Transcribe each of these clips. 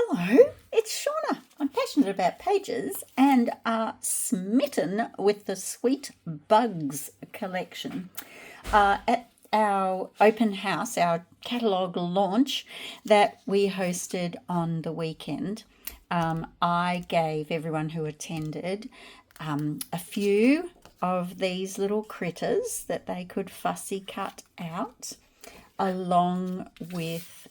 Hello, it's Shauna. I'm passionate about pages and smitten with the Sweet Bugs collection. At our open house, our catalogue launch that we hosted on the weekend, I gave everyone who attended a few of these little critters that they could fussy cut out, along with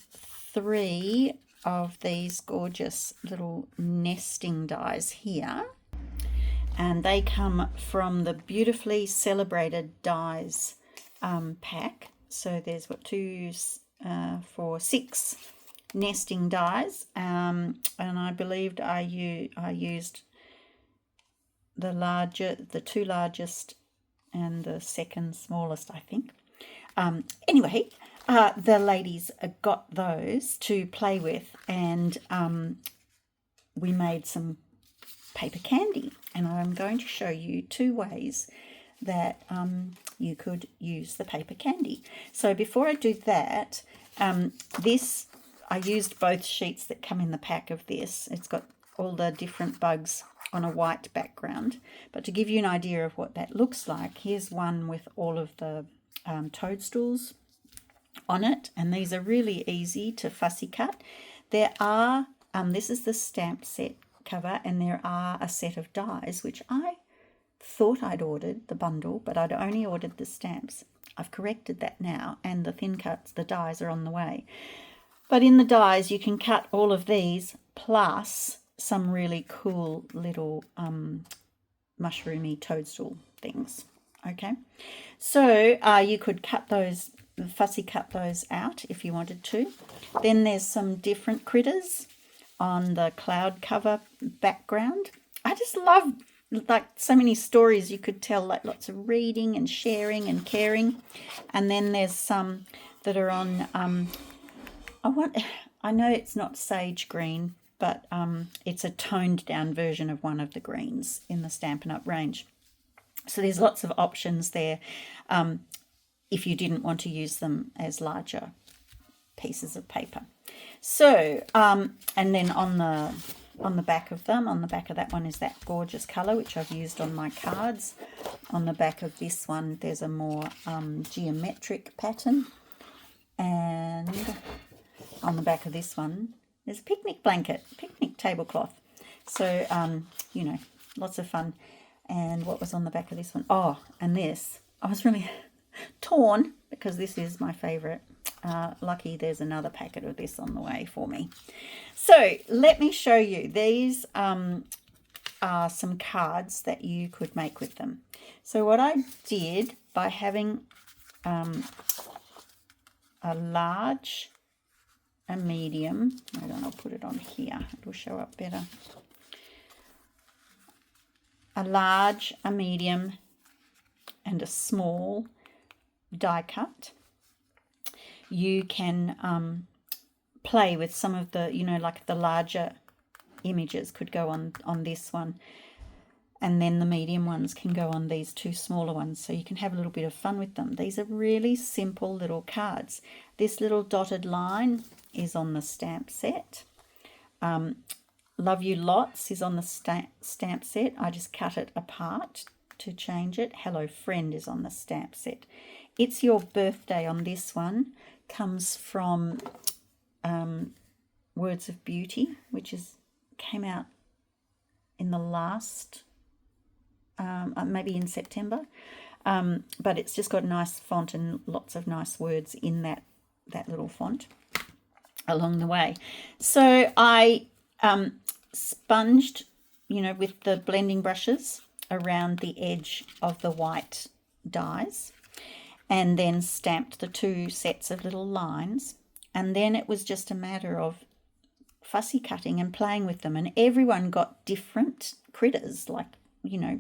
3 of these gorgeous little nesting dies here, and they come from the beautifully celebrated dies pack. So there's 6 nesting dies, and I believed I used the 2 largest and the second smallest, I think. Anyway, the ladies got those to play with, and we made some paper candy, and I'm going to show you 2 ways that you could use the paper candy. So before I do that, I used both sheets that come in the pack of this. It's got all the different bugs on a white background, but to give you an idea of what that looks like, here's one with all of the toadstools on it, and these are really easy to fussy cut. There are this is the stamp set cover, and there are a set of dies which I thought I'd ordered the bundle, but I'd only ordered the stamps. I've corrected that now, and the thin cuts, the dies, are on the way. But in the dies you can cut all of these plus some really cool little mushroomy toadstool things. Okay, so you could fussy cut those out if you wanted to. Then there's some different critters on the cloud cover background. I just love, like, so many stories you could tell, like lots of reading and sharing and caring. And then there's some that are on I know it's not sage green, but it's a toned down version of one of the greens in the Stampin' Up range. So there's lots of options there if you didn't want to use them as larger pieces of paper. So and then on the back of them, on the back of that one, is that gorgeous colour which I've used on my cards. On the back of this one there's a more geometric pattern, and on the back of this one there's a picnic blanket, picnic tablecloth. So lots of fun. And what was on the back of this one? Oh, and this, I was really torn because this is my favourite. Lucky there's another packet of this on the way for me. So let me show you. These are some cards that you could make with them. So what I did, by having a large, a medium, hold on, I'll put it on here, it will show up better. A large, a medium, and a small die cut. You can play with some of the, like the larger images could go on this one, and then the medium ones can go on these 2 smaller ones, so you can have a little bit of fun with them. These are really simple little cards. This little dotted line is on the stamp set. Love You Lots is on the stamp set. I just cut it apart to change it. Hello Friend is on the stamp set. It's Your Birthday on this one comes from Words of Beauty, which came out in the last, maybe in September. But it's just got a nice font and lots of nice words in that little font along the way. So I sponged, with the blending brushes around the edge of the white dies, and then stamped the 2 sets of little lines, and then it was just a matter of fussy cutting and playing with them, and everyone got different critters,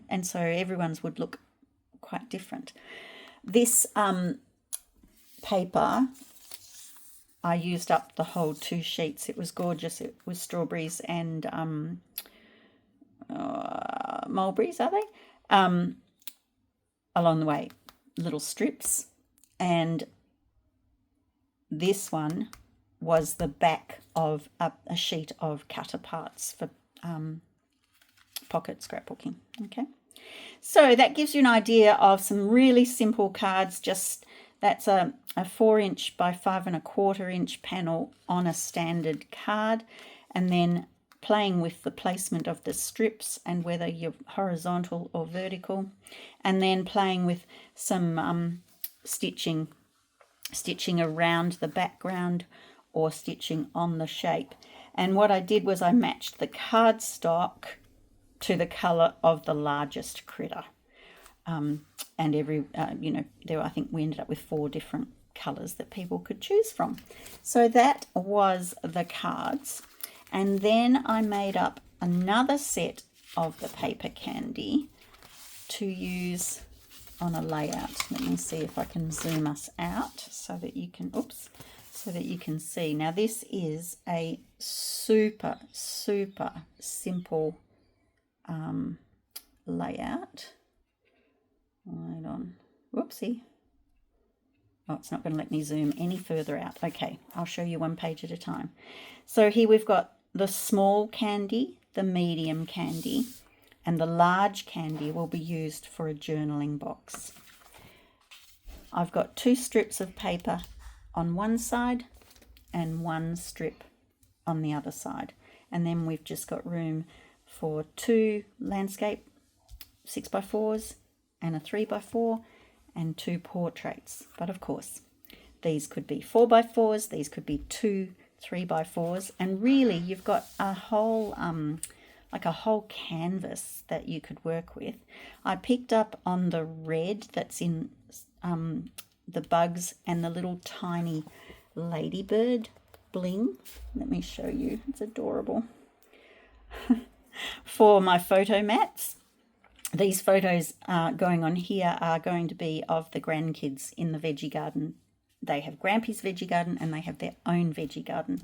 and so everyone's would look quite different. This paper, I used up the whole 2 sheets. It was gorgeous. It was strawberries and mulberries, are they? Along the way, little strips. And this one was the back of a sheet of cutter parts for pocket scrapbooking. Okay, so that gives you an idea of some really simple cards. Just that's a 4" by 5¼ panel on a standard card, and then playing with the placement of the strips and whether you're horizontal or vertical, and then playing with some stitching around the background or stitching on the shape. And what I did was I matched the cardstock to the colour of the largest critter. And every, I think we ended up with 4 different colours that people could choose from. So that was the cards. And then I made up another set of the paper candy to use on a layout. Let me see if I can zoom us out so that you can, so that you can see. Now this is a super simple layout. Hold on. Whoopsie. Oh, it's not going to let me zoom any further out. Okay, I'll show you one page at a time. So here we've got the small candy, the medium candy, and the large candy will be used for a journaling box. I've got 2 strips of paper on one side and 1 strip on the other side. And then we've just got room for 2 landscape 6x4s and a 3x4 and 2 portraits. But of course, these could be 4x4s, these could be 2 3x4s, and really you've got a whole like a whole canvas that you could work with. I picked up on the red that's in the bugs and the little tiny ladybird bling. Let me show you, it's adorable. For my photo mats, these photos going on here are going to be of the grandkids in the veggie garden. They have Grampy's veggie garden and they have their own veggie garden.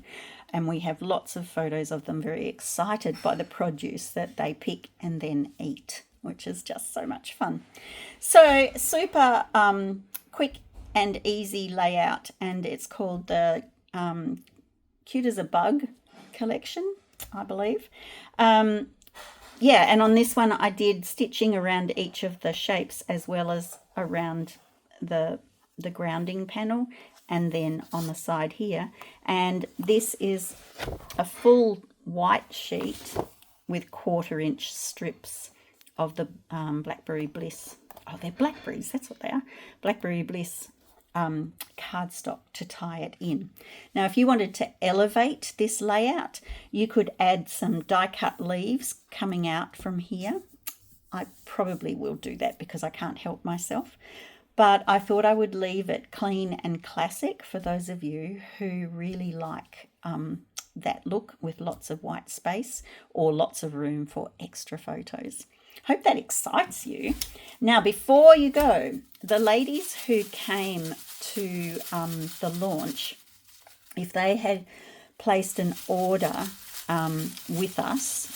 And we have lots of photos of them very excited by the produce that they pick and then eat, which is just so much fun. So super quick and easy layout, and it's called the Cute as a Bug collection, I believe. Yeah, and on this one I did stitching around each of the shapes as well as around the grounding panel, and then on the side here. And this is a full white sheet with 1/4" strips of the Blackberry Bliss. Oh, they're blackberries, that's what they are. Blackberry Bliss cardstock to tie it in. Now, if you wanted to elevate this layout, you could add some die-cut leaves coming out from here. I probably will do that because I can't help myself. But I thought I would leave it clean and classic for those of you who really like that look with lots of white space or lots of room for extra photos. Hope that excites you. Now, before you go, the ladies who came to the launch, if they had placed an order with us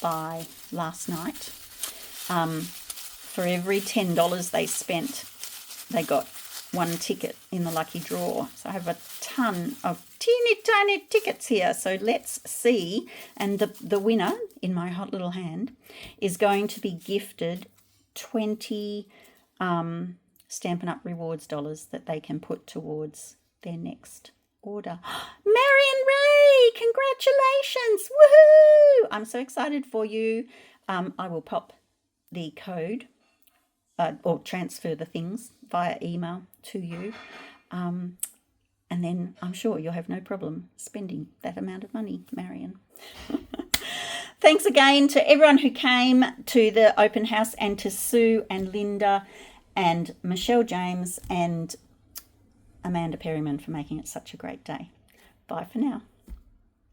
by last night, for every $10 they spent, they got 1 ticket in the lucky draw. So I have a ton of teeny tiny tickets here. So let's see. And the winner, in my hot little hand, is going to be gifted 20 Stampin' Up! Rewards dollars that they can put towards their next order. Marion Ray, congratulations. Woohoo! I'm so excited for you. I will pop the code or transfer the things via email to you. And then I'm sure you'll have no problem spending that amount of money, Marion. Thanks again to everyone who came to the open house, and to Sue and Linda and Michelle James and Amanda Perryman for making it such a great day. Bye for now.